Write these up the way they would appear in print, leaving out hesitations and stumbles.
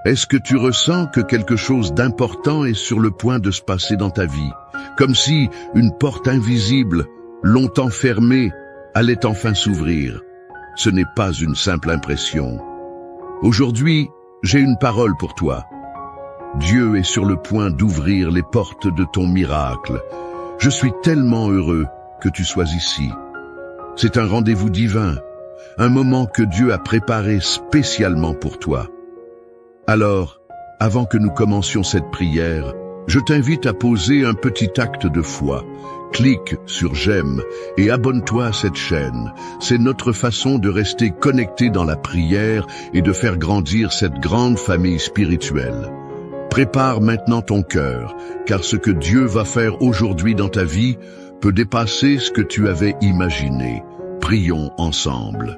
Est-ce que tu ressens que quelque chose d'important est sur le point de se passer dans ta vie? Comme si une porte invisible, longtemps fermée, allait enfin s'ouvrir. Ce n'est pas une simple impression. Aujourd'hui, j'ai une parole pour toi. Dieu est sur le point d'ouvrir les portes de ton miracle. Je suis tellement heureux que tu sois ici. C'est un rendez-vous divin, un moment que Dieu a préparé spécialement pour toi. Alors, avant que nous commencions cette prière, je t'invite à poser un petit acte de foi. Clique sur j'aime et abonne-toi à cette chaîne. C'est notre façon de rester connecté dans la prière et de faire grandir cette grande famille spirituelle. Prépare maintenant ton cœur, car ce que Dieu va faire aujourd'hui dans ta vie peut dépasser ce que tu avais imaginé. Prions ensemble.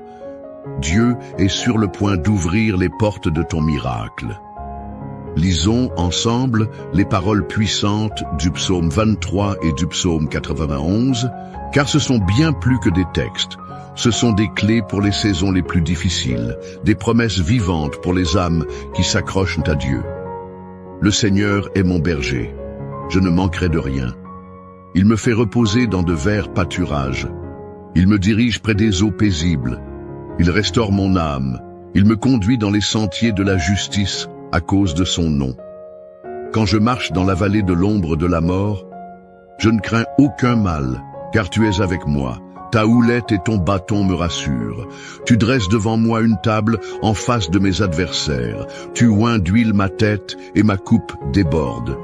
Dieu est sur le point d'ouvrir les portes de ton miracle. Lisons ensemble les paroles puissantes du psaume 23 et du psaume 91, car ce sont bien plus que des textes. Ce sont des clés pour les saisons les plus difficiles, des promesses vivantes pour les âmes qui s'accrochent à Dieu. Le Seigneur est mon berger, je ne manquerai de rien. Il me fait reposer dans de verts pâturages. Il me dirige près des eaux paisibles. Il restaure mon âme. Il me conduit dans les sentiers de la justice à cause de son nom. Quand je marche dans la vallée de l'ombre de la mort, je ne crains aucun mal, car tu es avec moi. Ta houlette et ton bâton me rassurent. Tu dresses devant moi une table en face de mes adversaires. Tu oins d'huile ma tête et ma coupe déborde.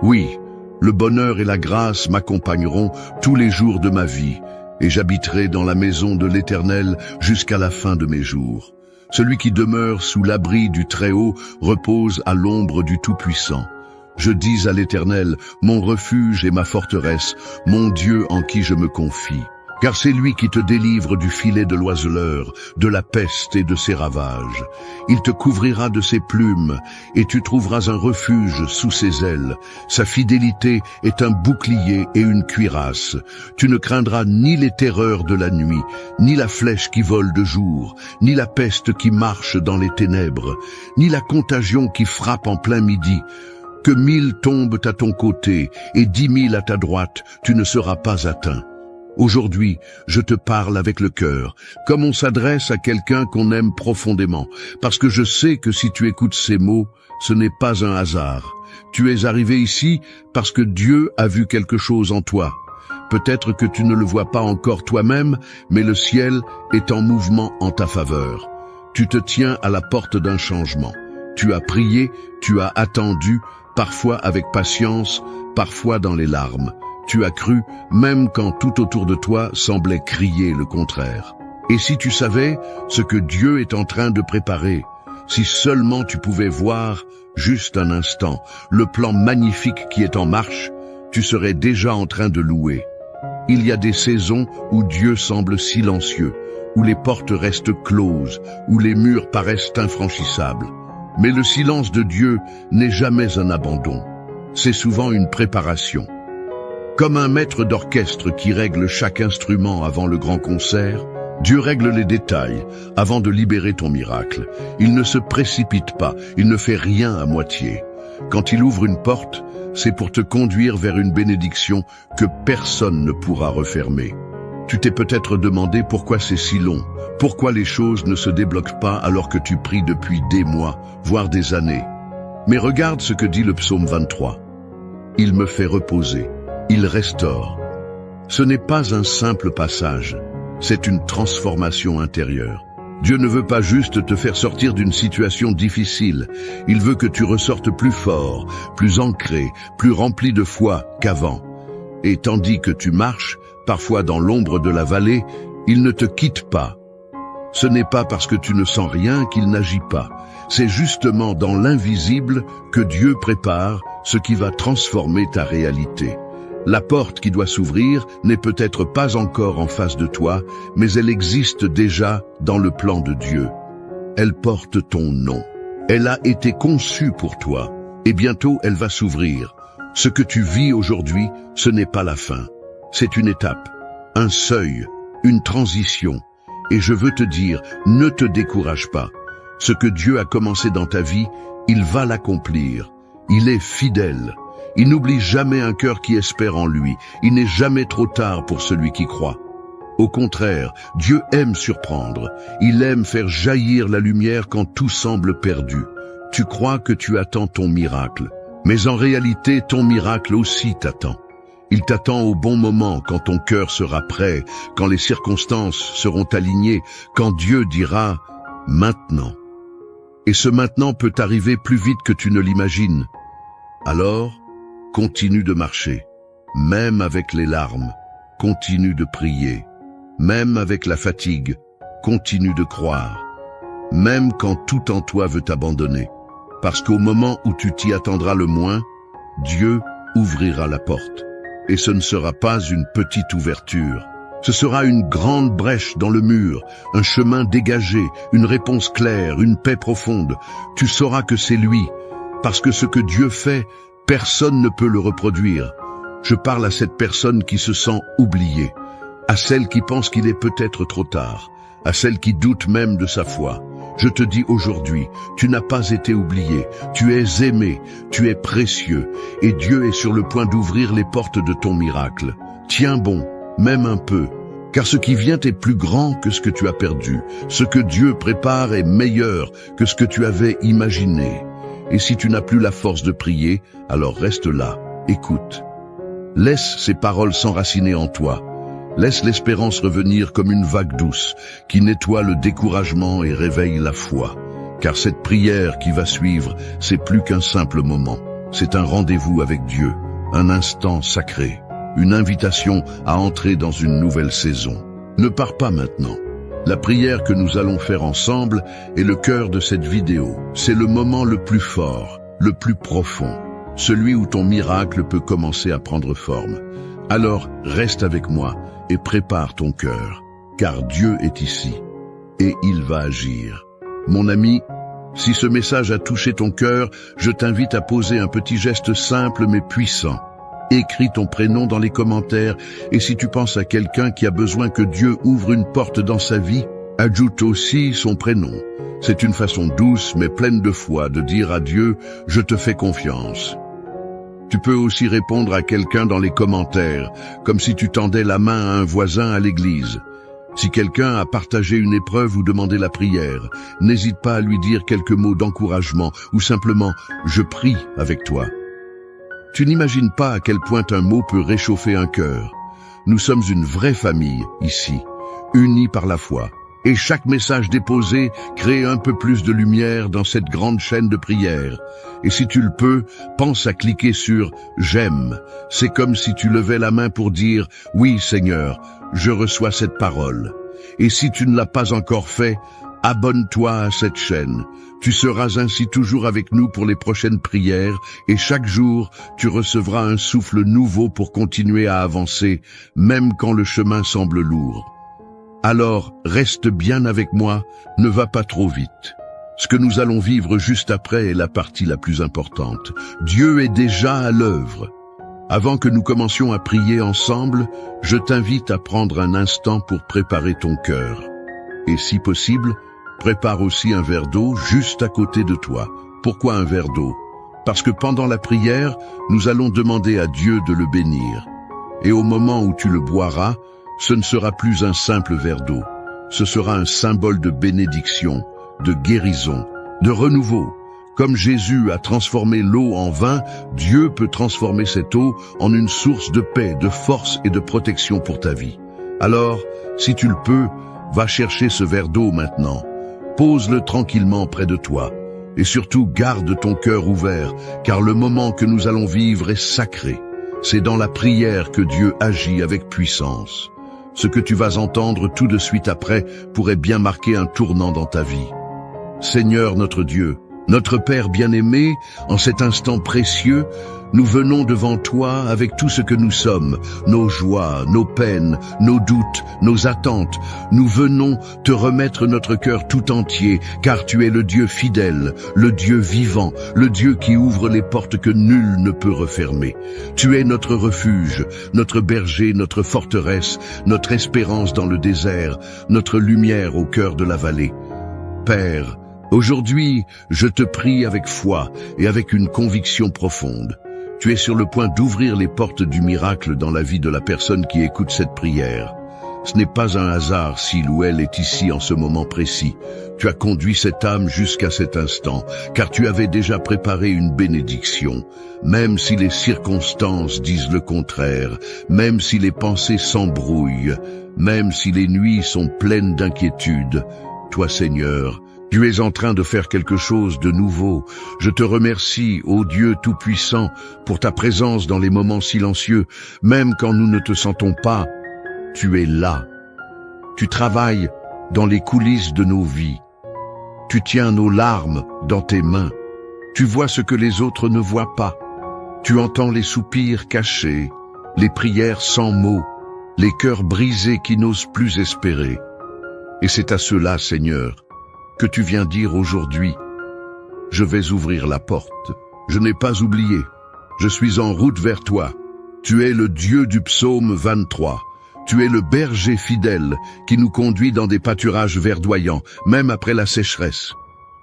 Oui, le bonheur et la grâce m'accompagneront tous les jours de ma vie, et j'habiterai dans la maison de l'Éternel jusqu'à la fin de mes jours. Celui qui demeure sous l'abri du Très-Haut repose à l'ombre du Tout-Puissant. Je dis à l'Éternel, mon refuge et ma forteresse, mon Dieu en qui je me confie. Car c'est lui qui te délivre du filet de l'oiseleur, de la peste et de ses ravages. Il te couvrira de ses plumes, et tu trouveras un refuge sous ses ailes. Sa fidélité est un bouclier et une cuirasse. Tu ne craindras ni les terreurs de la nuit, ni la flèche qui vole de jour, ni la peste qui marche dans les ténèbres, ni la contagion qui frappe en plein midi. Que 1000 tombent à ton côté et 10 000 à ta droite, tu ne seras pas atteint. Aujourd'hui, je te parle avec le cœur, comme on s'adresse à quelqu'un qu'on aime profondément, parce que je sais que si tu écoutes ces mots, ce n'est pas un hasard. Tu es arrivé ici parce que Dieu a vu quelque chose en toi. Peut-être que tu ne le vois pas encore toi-même, mais le ciel est en mouvement en ta faveur. Tu te tiens à la porte d'un changement. Tu as prié, tu as attendu, parfois avec patience, parfois dans les larmes. Tu as cru, même quand tout autour de toi semblait crier le contraire. Et si tu savais ce que Dieu est en train de préparer, si seulement tu pouvais voir, juste un instant, le plan magnifique qui est en marche, tu serais déjà en train de louer. Il y a des saisons où Dieu semble silencieux, où les portes restent closes, où les murs paraissent infranchissables. Mais le silence de Dieu n'est jamais un abandon. C'est souvent une préparation. Comme un maître d'orchestre qui règle chaque instrument avant le grand concert, Dieu règle les détails avant de libérer ton miracle. Il ne se précipite pas, il ne fait rien à moitié. Quand il ouvre une porte, c'est pour te conduire vers une bénédiction que personne ne pourra refermer. Tu t'es peut-être demandé pourquoi c'est si long, pourquoi les choses ne se débloquent pas alors que tu pries depuis des mois, voire des années. Mais regarde ce que dit le psaume 23. Il me fait reposer. Il restaure. Ce n'est pas un simple passage, c'est une transformation intérieure. Dieu ne veut pas juste te faire sortir d'une situation difficile, il veut que tu ressortes plus fort, plus ancré, plus rempli de foi qu'avant. Et tandis que tu marches, parfois dans l'ombre de la vallée, il ne te quitte pas. Ce n'est pas parce que tu ne sens rien qu'il n'agit pas. C'est justement dans l'invisible que Dieu prépare ce qui va transformer ta réalité. La porte qui doit s'ouvrir n'est peut-être pas encore en face de toi, mais elle existe déjà dans le plan de Dieu. Elle porte ton nom. Elle a été conçue pour toi, et bientôt elle va s'ouvrir. Ce que tu vis aujourd'hui, ce n'est pas la fin. C'est une étape, un seuil, une transition. Et je veux te dire, ne te décourage pas. Ce que Dieu a commencé dans ta vie, Il va l'accomplir. Il est fidèle. Il n'oublie jamais un cœur qui espère en lui. Il n'est jamais trop tard pour celui qui croit. Au contraire, Dieu aime surprendre. Il aime faire jaillir la lumière quand tout semble perdu. Tu crois que tu attends ton miracle, mais en réalité, ton miracle aussi t'attend. Il t'attend au bon moment, quand ton cœur sera prêt, quand les circonstances seront alignées, quand Dieu dira « maintenant ». Et ce maintenant peut arriver plus vite que tu ne l'imagines. Alors, continue de marcher, même avec les larmes, continue de prier, même avec la fatigue, continue de croire, même quand tout en toi veut t'abandonner. Parce qu'au moment où tu t'y attendras le moins, Dieu ouvrira la porte. Et ce ne sera pas une petite ouverture. Ce sera une grande brèche dans le mur, un chemin dégagé, une réponse claire, une paix profonde. Tu sauras que c'est lui, parce que ce que Dieu fait, personne ne peut le reproduire. Je parle à cette personne qui se sent oubliée, à celle qui pense qu'il est peut-être trop tard, à celle qui doute même de sa foi. Je te dis aujourd'hui, tu n'as pas été oublié, tu es aimé, tu es précieux, et Dieu est sur le point d'ouvrir les portes de ton miracle. Tiens bon, même un peu, car ce qui vient est plus grand que ce que tu as perdu. Ce que Dieu prépare est meilleur que ce que tu avais imaginé. Et si tu n'as plus la force de prier, alors reste là, écoute. Laisse ces paroles s'enraciner en toi. Laisse l'espérance revenir comme une vague douce qui nettoie le découragement et réveille la foi. Car cette prière qui va suivre, c'est plus qu'un simple moment. C'est un rendez-vous avec Dieu, un instant sacré, une invitation à entrer dans une nouvelle saison. Ne pars pas maintenant. La prière que nous allons faire ensemble est le cœur de cette vidéo. C'est le moment le plus fort, le plus profond, celui où ton miracle peut commencer à prendre forme. Alors, reste avec moi et prépare ton cœur, car Dieu est ici, et il va agir. Mon ami, si ce message a touché ton cœur, je t'invite à poser un petit geste simple mais puissant. Écris ton prénom dans les commentaires, et si tu penses à quelqu'un qui a besoin que Dieu ouvre une porte dans sa vie, ajoute aussi son prénom. C'est une façon douce mais pleine de foi de dire à Dieu « Je te fais confiance ». Tu peux aussi répondre à quelqu'un dans les commentaires, comme si tu tendais la main à un voisin à l'église. Si quelqu'un a partagé une épreuve ou demandé la prière, n'hésite pas à lui dire quelques mots d'encouragement ou simplement « Je prie avec toi ». Tu n'imagines pas à quel point un mot peut réchauffer un cœur. Nous sommes une vraie famille ici, unis par la foi. Et chaque message déposé crée un peu plus de lumière dans cette grande chaîne de prière. Et si tu le peux, pense à cliquer sur « J'aime ». C'est comme si tu levais la main pour dire « Oui Seigneur, je reçois cette parole ». Et si tu ne l'as pas encore fait, abonne-toi à cette chaîne. Tu seras ainsi toujours avec nous pour les prochaines prières et chaque jour, tu recevras un souffle nouveau pour continuer à avancer, même quand le chemin semble lourd. Alors, reste bien avec moi, ne va pas trop vite. Ce que nous allons vivre juste après est la partie la plus importante. Dieu est déjà à l'œuvre. Avant que nous commencions à prier ensemble, je t'invite à prendre un instant pour préparer ton cœur. Et si possible, prépare aussi un verre d'eau juste à côté de toi. Pourquoi un verre d'eau? Parce que pendant la prière, nous allons demander à Dieu de le bénir. Et au moment où tu le boiras, ce ne sera plus un simple verre d'eau. Ce sera un symbole de bénédiction, de guérison, de renouveau. Comme Jésus a transformé l'eau en vin, Dieu peut transformer cette eau en une source de paix, de force et de protection pour ta vie. Alors, si tu le peux, va chercher ce verre d'eau maintenant. Pose-le tranquillement près de toi. Et surtout, garde ton cœur ouvert, car le moment que nous allons vivre est sacré. C'est dans la prière que Dieu agit avec puissance. Ce que tu vas entendre tout de suite après pourrait bien marquer un tournant dans ta vie. Seigneur notre Dieu, notre Père bien-aimé, en cet instant précieux, nous venons devant toi avec tout ce que nous sommes, nos joies, nos peines, nos doutes, nos attentes. Nous venons te remettre notre cœur tout entier, car tu es le Dieu fidèle, le Dieu vivant, le Dieu qui ouvre les portes que nul ne peut refermer. Tu es notre refuge, notre berger, notre forteresse, notre espérance dans le désert, notre lumière au cœur de la vallée. Père, Aujourd'hui, je te prie avec foi et avec une conviction profonde. Tu es sur le point d'ouvrir les portes du miracle dans la vie de la personne qui écoute cette prière. Ce n'est pas un hasard s'il ou elle est ici en ce moment précis. Tu as conduit cette âme jusqu'à cet instant, car tu avais déjà préparé une bénédiction. Même si les circonstances disent le contraire, même si les pensées s'embrouillent, même si les nuits sont pleines d'inquiétude, toi Seigneur, tu es en train de faire quelque chose de nouveau. Je te remercie, ô Dieu Tout-Puissant, pour ta présence dans les moments silencieux, même quand nous ne te sentons pas. Tu es là. Tu travailles dans les coulisses de nos vies. Tu tiens nos larmes dans tes mains. Tu vois ce que les autres ne voient pas. Tu entends les soupirs cachés, les prières sans mots, les cœurs brisés qui n'osent plus espérer. Et c'est à cela, Seigneur, que tu viens dire aujourd'hui, je vais ouvrir la porte. Je n'ai pas oublié. Je suis en route vers toi. Tu es le Dieu du psaume 23. Tu es le berger fidèle qui nous conduit dans des pâturages verdoyants, même après la sécheresse.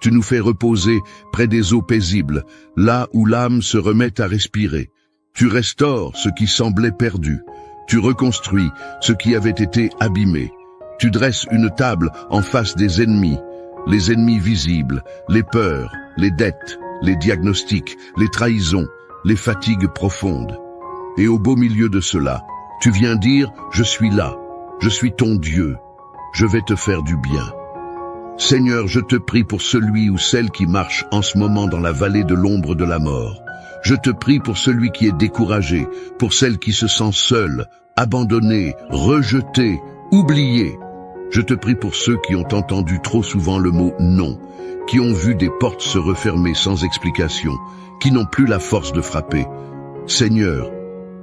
Tu nous fais reposer près des eaux paisibles, là où l'âme se remet à respirer. Tu restaures ce qui semblait perdu. Tu reconstruis ce qui avait été abîmé. Tu dresses une table en face des ennemis, les ennemis visibles, les peurs, les dettes, les diagnostics, les trahisons, les fatigues profondes. Et au beau milieu de cela, tu viens dire, je suis là, je suis ton Dieu, je vais te faire du bien. Seigneur, je te prie pour celui ou celle qui marche en ce moment dans la vallée de l'ombre de la mort. Je te prie pour celui qui est découragé, pour celle qui se sent seule, abandonnée, rejetée, oubliée. Je te prie pour ceux qui ont entendu trop souvent le mot non, qui ont vu des portes se refermer sans explication, qui n'ont plus la force de frapper. Seigneur,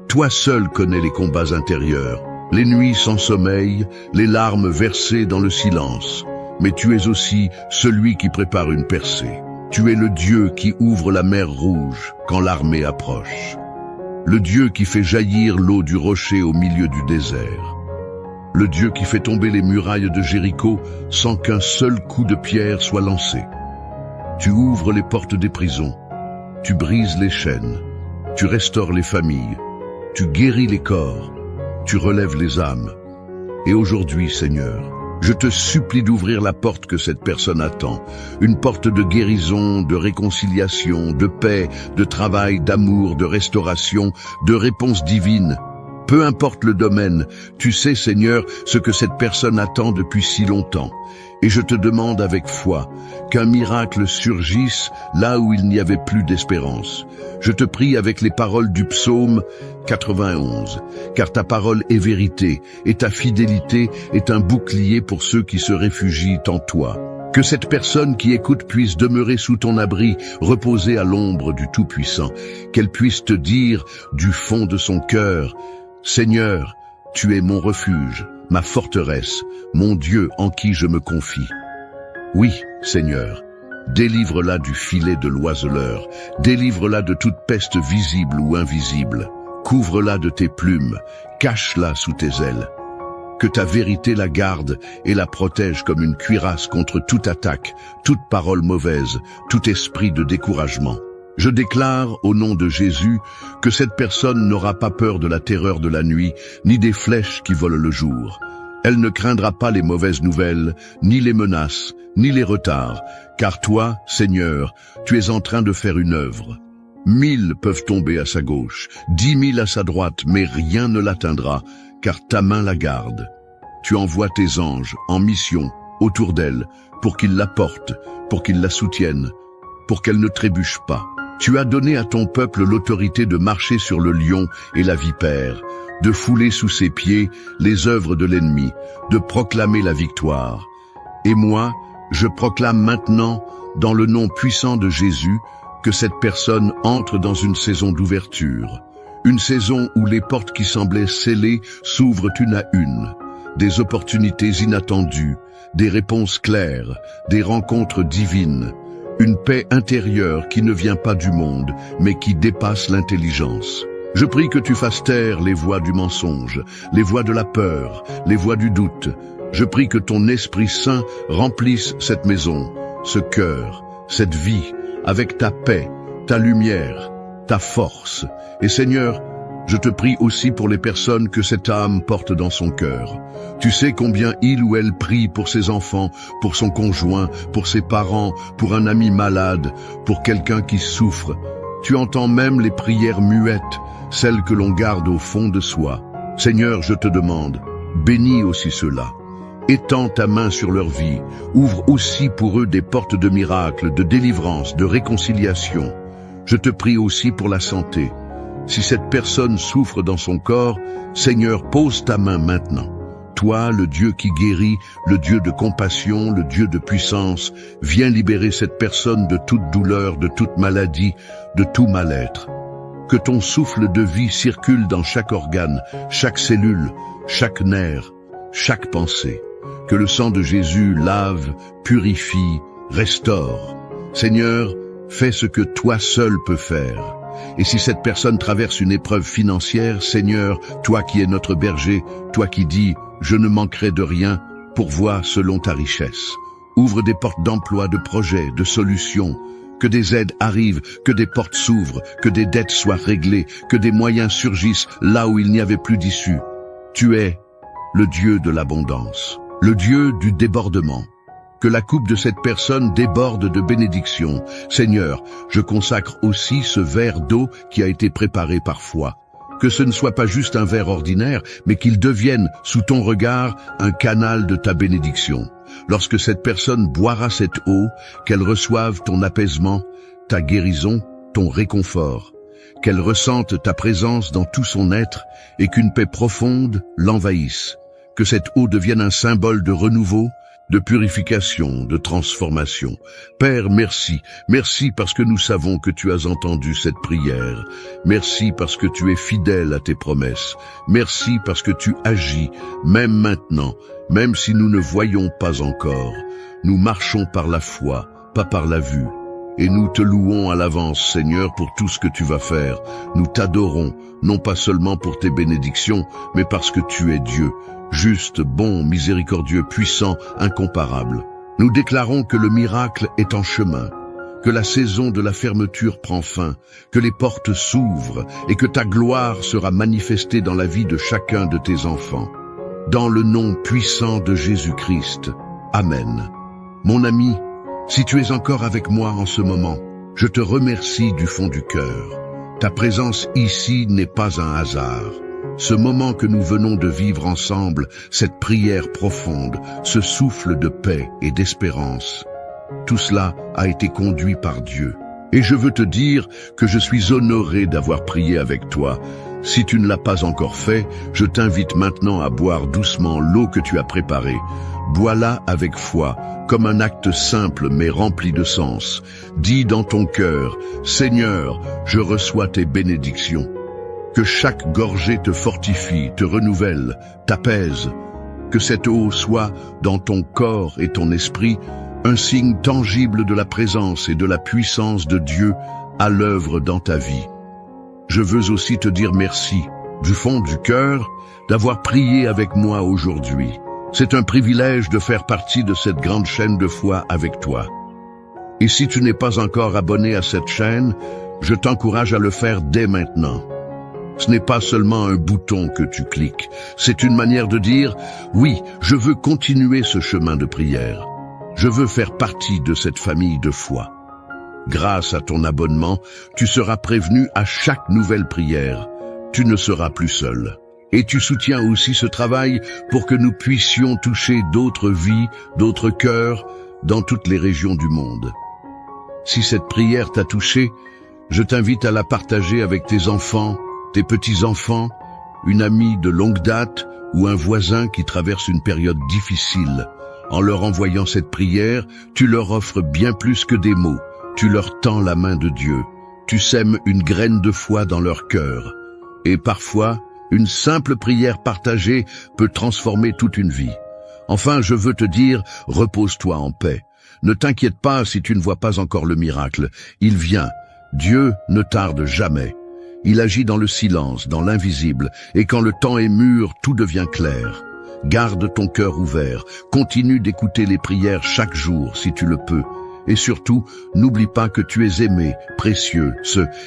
toi seul connais les combats intérieurs, les nuits sans sommeil, les larmes versées dans le silence. Mais tu es aussi celui qui prépare une percée. Tu es le Dieu qui ouvre la mer Rouge quand l'armée approche. Le Dieu qui fait jaillir l'eau du rocher au milieu du désert. Le Dieu qui fait tomber les murailles de Jéricho sans qu'un seul coup de pierre soit lancé. Tu ouvres les portes des prisons. Tu brises les chaînes. Tu restaures les familles. Tu guéris les corps, tu relèves les âmes. Et aujourd'hui, Seigneur, je te supplie d'ouvrir la porte que cette personne attend. Une porte de guérison, de réconciliation, de paix, de travail, d'amour, de restauration, de réponse divine. Peu importe le domaine, tu sais, Seigneur, ce que cette personne attend depuis si longtemps. Et je te demande avec foi qu'un miracle surgisse là où il n'y avait plus d'espérance. Je te prie avec les paroles du psaume 91, car ta parole est vérité et ta fidélité est un bouclier pour ceux qui se réfugient en toi. Que cette personne qui écoute puisse demeurer sous ton abri, reposer à l'ombre du Tout-Puissant, qu'elle puisse te dire du fond de son cœur, « Seigneur, tu es mon refuge, ma forteresse, mon Dieu en qui je me confie. » Oui, Seigneur, délivre-la du filet de l'oiseleur, délivre-la de toute peste visible ou invisible, couvre-la de tes plumes, cache-la sous tes ailes. Que ta vérité la garde et la protège comme une cuirasse contre toute attaque, toute parole mauvaise, tout esprit de découragement. Je déclare, au nom de Jésus, que cette personne n'aura pas peur de la terreur de la nuit, ni des flèches qui volent le jour. Elle ne craindra pas les mauvaises nouvelles, ni les menaces, ni les retards, car toi, Seigneur, tu es en train de faire une œuvre. 1000 peuvent tomber à sa gauche, 10 000 à sa droite, mais rien ne l'atteindra, car ta main la garde. Tu envoies tes anges en mission autour d'elle, pour qu'ils la portent, pour qu'ils la soutiennent, pour qu'elle ne trébuche pas. Tu as donné à ton peuple l'autorité de marcher sur le lion et la vipère, de fouler sous ses pieds les œuvres de l'ennemi, de proclamer la victoire. Et moi, je proclame maintenant, dans le nom puissant de Jésus, que cette personne entre dans une saison d'ouverture, une saison où les portes qui semblaient scellées s'ouvrent une à une, des opportunités inattendues, des réponses claires, des rencontres divines, une paix intérieure qui ne vient pas du monde, mais qui dépasse l'intelligence. Je prie que tu fasses taire les voix du mensonge, les voix de la peur, les voix du doute. Je prie que ton Esprit Saint remplisse cette maison, ce cœur, cette vie, avec ta paix, ta lumière, ta force. Et Seigneur, je te prie aussi pour les personnes que cette âme porte dans son cœur. Tu sais combien il ou elle prie pour ses enfants, pour son conjoint, pour ses parents, pour un ami malade, pour quelqu'un qui souffre. Tu entends même les prières muettes, celles que l'on garde au fond de soi. Seigneur, je te demande, bénis aussi ceux-là. Étends ta main sur leur vie, ouvre aussi pour eux des portes de miracles, de délivrance, de réconciliation. Je te prie aussi pour la santé. Si cette personne souffre dans son corps, Seigneur, pose ta main maintenant. Toi, le Dieu qui guérit, le Dieu de compassion, le Dieu de puissance, viens libérer cette personne de toute douleur, de toute maladie, de tout mal-être. Que ton souffle de vie circule dans chaque organe, chaque cellule, chaque nerf, chaque pensée. Que le sang de Jésus lave, purifie, restaure. Seigneur, fais ce que toi seul peux faire. Et si cette personne traverse une épreuve financière, Seigneur, toi qui es notre berger, toi qui dis « Je ne manquerai de rien », pourvois selon ta richesse. Ouvre des portes d'emploi, de projets, de solutions. Que des aides arrivent, que des portes s'ouvrent, que des dettes soient réglées, que des moyens surgissent là où il n'y avait plus d'issue. Tu es le Dieu de l'abondance, le Dieu du débordement. Que la coupe de cette personne déborde de bénédictions. Seigneur, je consacre aussi ce verre d'eau qui a été préparé par foi. Que ce ne soit pas juste un verre ordinaire, mais qu'il devienne, sous ton regard, un canal de ta bénédiction. Lorsque cette personne boira cette eau, qu'elle reçoive ton apaisement, ta guérison, ton réconfort. Qu'elle ressente ta présence dans tout son être et qu'une paix profonde l'envahisse. Que cette eau devienne un symbole de renouveau, de purification, de transformation. Père, merci. Merci parce que nous savons que tu as entendu cette prière. Merci parce que tu es fidèle à tes promesses. Merci parce que tu agis, même maintenant, même si nous ne voyons pas encore. Nous marchons par la foi, pas par la vue. Et nous te louons à l'avance, Seigneur, pour tout ce que tu vas faire. Nous t'adorons, non pas seulement pour tes bénédictions, mais parce que tu es Dieu. Juste, bon, miséricordieux, puissant, incomparable. Nous déclarons que le miracle est en chemin, que la saison de la fermeture prend fin, que les portes s'ouvrent et que ta gloire sera manifestée dans la vie de chacun de tes enfants. Dans le nom puissant de Jésus-Christ. Amen. Mon ami, si tu es encore avec moi en ce moment, je te remercie du fond du cœur. Ta présence ici n'est pas un hasard. Ce moment que nous venons de vivre ensemble, cette prière profonde, ce souffle de paix et d'espérance, tout cela a été conduit par Dieu. Et je veux te dire que je suis honoré d'avoir prié avec toi. Si tu ne l'as pas encore fait, je t'invite maintenant à boire doucement l'eau que tu as préparée. Bois-la avec foi, comme un acte simple mais rempli de sens. Dis dans ton cœur, « Seigneur, je reçois tes bénédictions. » Que chaque gorgée te fortifie, te renouvelle, t'apaise. Que cette eau soit, dans ton corps et ton esprit, un signe tangible de la présence et de la puissance de Dieu à l'œuvre dans ta vie. Je veux aussi te dire merci, du fond du cœur, d'avoir prié avec moi aujourd'hui. C'est un privilège de faire partie de cette grande chaîne de foi avec toi. Et si tu n'es pas encore abonné à cette chaîne, je t'encourage à le faire dès maintenant. Ce n'est pas seulement un bouton que tu cliques, c'est une manière de dire « Oui, je veux continuer ce chemin de prière. Je veux faire partie de cette famille de foi. » Grâce à ton abonnement, tu seras prévenu à chaque nouvelle prière. Tu ne seras plus seul. Et tu soutiens aussi ce travail pour que nous puissions toucher d'autres vies, d'autres cœurs, dans toutes les régions du monde. Si cette prière t'a touché, je t'invite à la partager avec tes enfants, tes petits-enfants, une amie de longue date ou un voisin qui traverse une période difficile. En leur envoyant cette prière, tu leur offres bien plus que des mots. Tu leur tends la main de Dieu. Tu sèmes une graine de foi dans leur cœur. Et parfois, une simple prière partagée peut transformer toute une vie. Enfin, je veux te dire, repose-toi en paix. Ne t'inquiète pas si tu ne vois pas encore le miracle. Il vient. Dieu ne tarde jamais. Il agit dans le silence, dans l'invisible, et quand le temps est mûr, tout devient clair. Garde ton cœur ouvert, continue d'écouter les prières chaque jour si tu le peux, Et surtout, n'oublie pas que tu es aimé, précieux,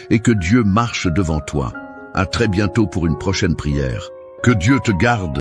et que Dieu marche devant toi. À très bientôt pour une prochaine prière. Que Dieu te garde.